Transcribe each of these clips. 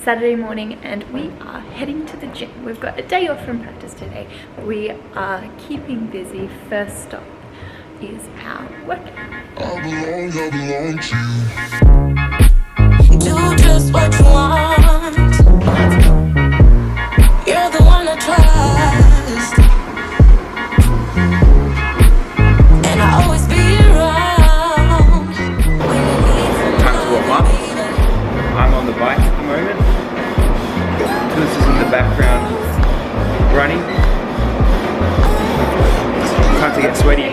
Saturday morning and we are heading to the gym. We've got a day off from practice today, but we are keeping busy. First stop is our workout. I belong to you. Do just what you want. You're the one I trust, and I'll always be around when you need me. Time to warm up. I'm on the bike at the moment. Talysa's in the background running. Time to get sweaty.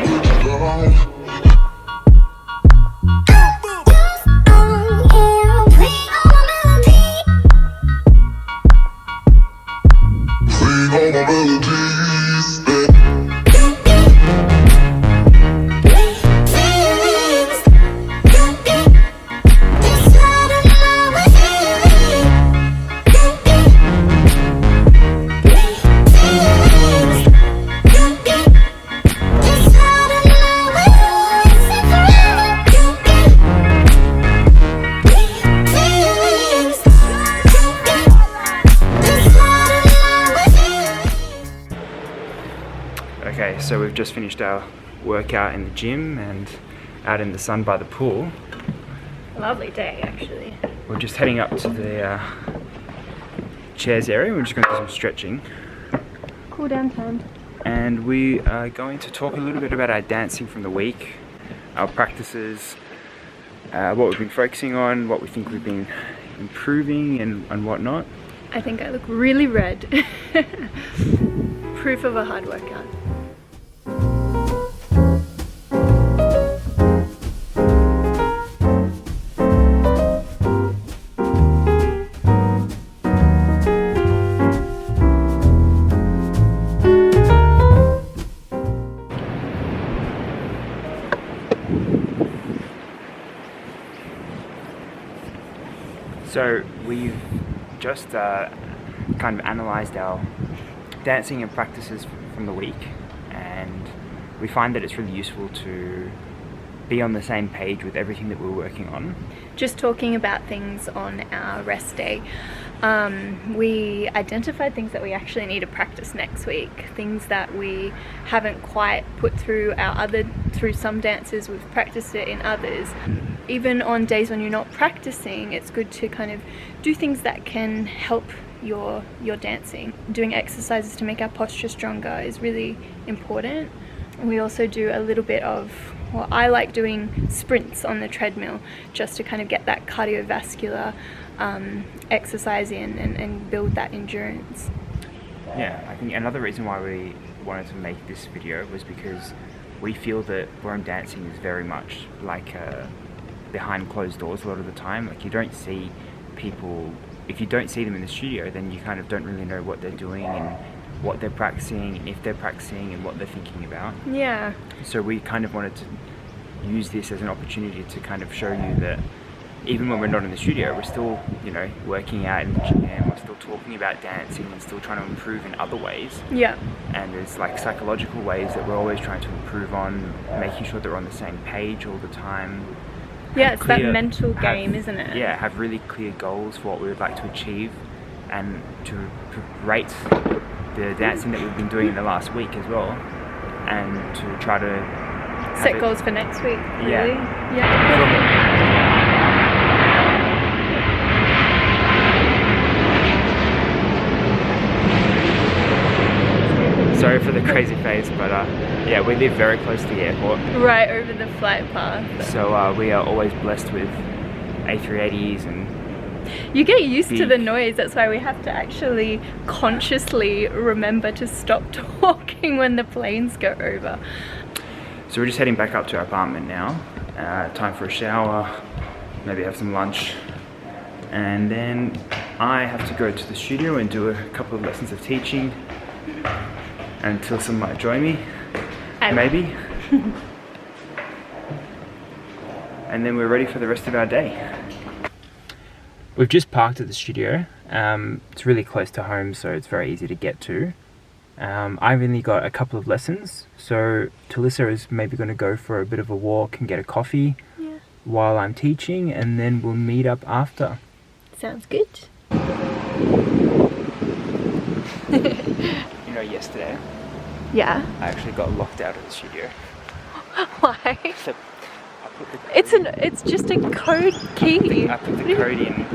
Okay, so we've just finished our workout in the gym and out in the sun by the pool. Lovely day, actually. We're just heading up to the chairs area. We're just going to do some stretching. Cool down time. And we are going to talk a little bit about our dancing from the week, our practices, what we've been focusing on, what we think we've been improving and whatnot. I think I look really red. Proof of a hard workout. So we've just kind of analysed our dancing and practices from the week, and we find that it's really useful to be on the same page with everything that we're working on. Just talking about things on our rest day, we identified things that we actually need to practice next week, things that we haven't quite put through through some dances. We've practiced it in others. Even on days when you're not practicing, it's good to kind of do things that can help your dancing. Doing exercises to make our posture stronger is really important. We also do a little bit of, well, I like doing sprints on the treadmill just to kind of get that cardiovascular exercise in and build that endurance. Yeah, I think another reason why we wanted to make this video was because we feel that Bronte dancing is very much like behind closed doors a lot of the time. Like, you don't see people, if you don't see them in the studio, then you kind of don't really know what they're doing and what they're practicing and if they're practicing and what they're thinking about. Yeah. So we kind of wanted to use this as an opportunity to kind of show you that even when we're not in the studio, we're still, you know, working out in the gym, we're still talking about dancing and still trying to improve in other ways. Yeah. And there's like psychological ways that we're always trying to improve on, making sure that we're on the same page all the time. Yeah, it's that mental game, isn't it? Yeah, have really clear goals for what we would like to achieve, and to rate the dancing that we've been doing in the last week as well, and to try to set goals for next week. Really? Yeah. Sorry for the crazy face, but yeah, we live very close to the airport. Right over the flight path. So we are always blessed with A380s and... You get used to the noise, that's why we have to actually consciously remember to stop talking when the planes go over. So we're just heading back up to our apartment now. Time for a shower, maybe have some lunch, and then I have to go to the studio and do a couple of lessons of teaching until someone might join me, maybe. And then we're ready for the rest of our day. We've just parked at the studio. It's really close to home, so it's very easy to get to. I've only got a couple of lessons, so Talysa is maybe going to go for a bit of a walk and get a coffee while I'm teaching, and then we'll meet up after. Sounds good. You know, yesterday Yeah. I actually got locked out of the studio. Why? So I put the code It's just a code key. I put the code in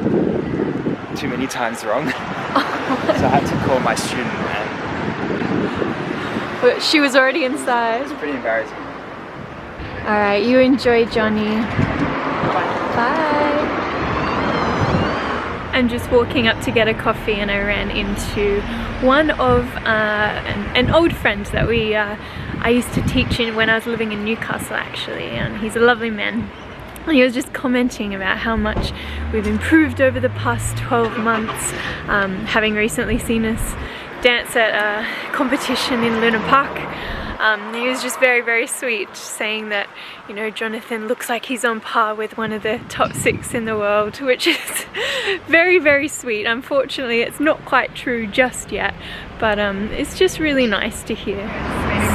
too many times wrong. So I had to call my student, and But she was already inside. it's pretty embarrassing. Alright, you enjoy, Johnny. Bye. I'm just walking up to get a coffee and I ran into one of an old friend that I used to teach in when I was living in Newcastle actually, and he's a lovely man. And he was just commenting about how much we've improved over the past 12 months, having recently seen us dance at a competition in Luna Park. He was just very, very sweet, saying that, you know, Jonathan looks like he's on par with one of the top 6 in the world, which is very, very sweet. Unfortunately, it's not quite true just yet, but it's just really nice to hear.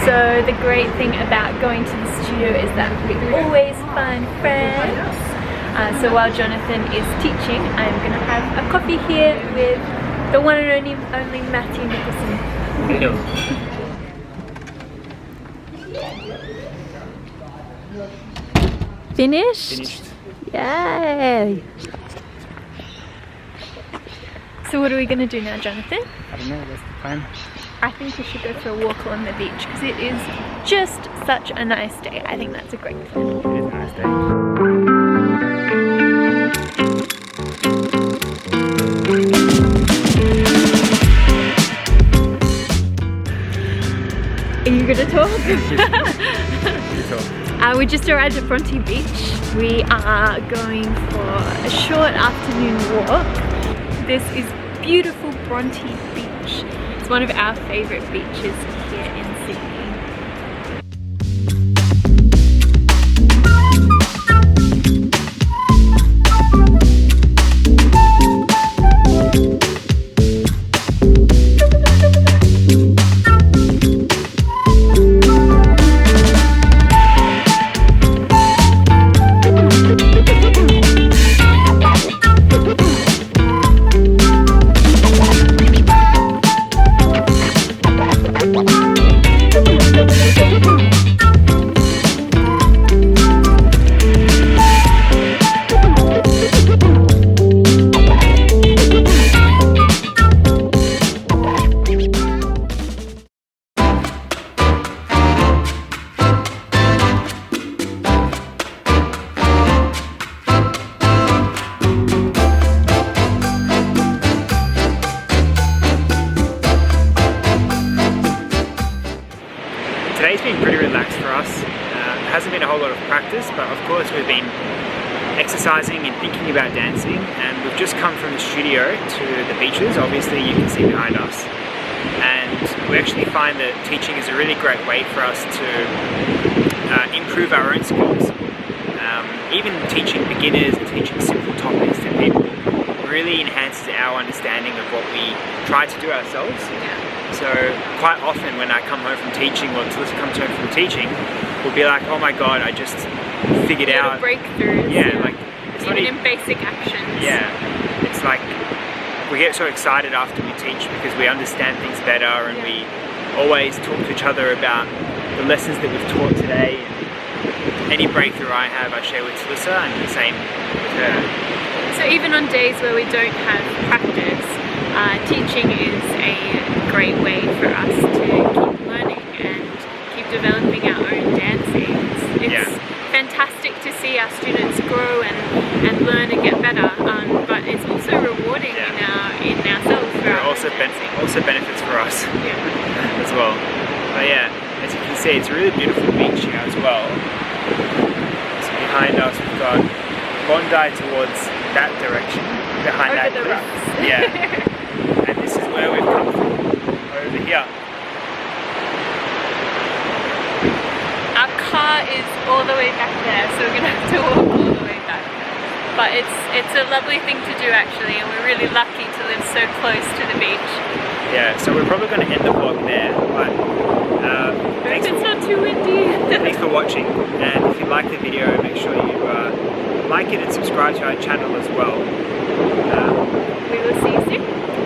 So the great thing about going to the studio is that we always find friends. So while Jonathan is teaching, I'm going to have a coffee here with the one and only Matthew Nicholson. Hello. Finished? Finished. Yay! So what are we going to do now, Jonathan? I don't know, what's the plan? I think we should go for a walk along the beach because it is just such a nice day. I think that's a great plan. It is a nice day. Are you going to talk? So, We just arrived at Bronte Beach. We are going for a short afternoon walk. This is beautiful Bronte Beach. It's one of our favourite beaches here in Sydney. Today's been pretty relaxed for us. It hasn't been a whole lot of practice, but of course we've been exercising and thinking about dancing, and we've just come from the studio to the beaches. Obviously you can see behind us, and we actually find that teaching is a really great way for us to improve our own skills. Even teaching beginners and teaching simple topics to people really enhances our understanding of what we try to do ourselves. So quite often when I come home from teaching, or Talysa comes home from teaching, we'll be like, oh my god, I just figured out breakthroughs. Yeah, like it's even not in basic actions. Yeah, it's like we get so excited after we teach because we understand things better, and we always talk to each other about the lessons that we've taught today. Any breakthrough I have, I share with Talysa, and the same with her. So even on days where we don't have practice, teaching is a great way for us to keep learning and keep developing our own dancing. It's fantastic to see our students grow and learn and get better, but it's also rewarding in ourselves for our also benefits for us as well. But yeah, as you can see, it's a really beautiful beach here as well. So behind us we've got Bondi towards that direction, behind over that the cliff. rocks. Yeah, and this is where we've come from, over here. Our car is all the way back there, so we're gonna have to walk all the way back. But it's a lovely thing to do actually, and we're really lucky to live so close to the beach. Yeah, so we're probably going to end the vlog there, but It's not too windy. thanks for watching, and if you like the video, make sure you like it and subscribe to our channel as well. We will see you soon.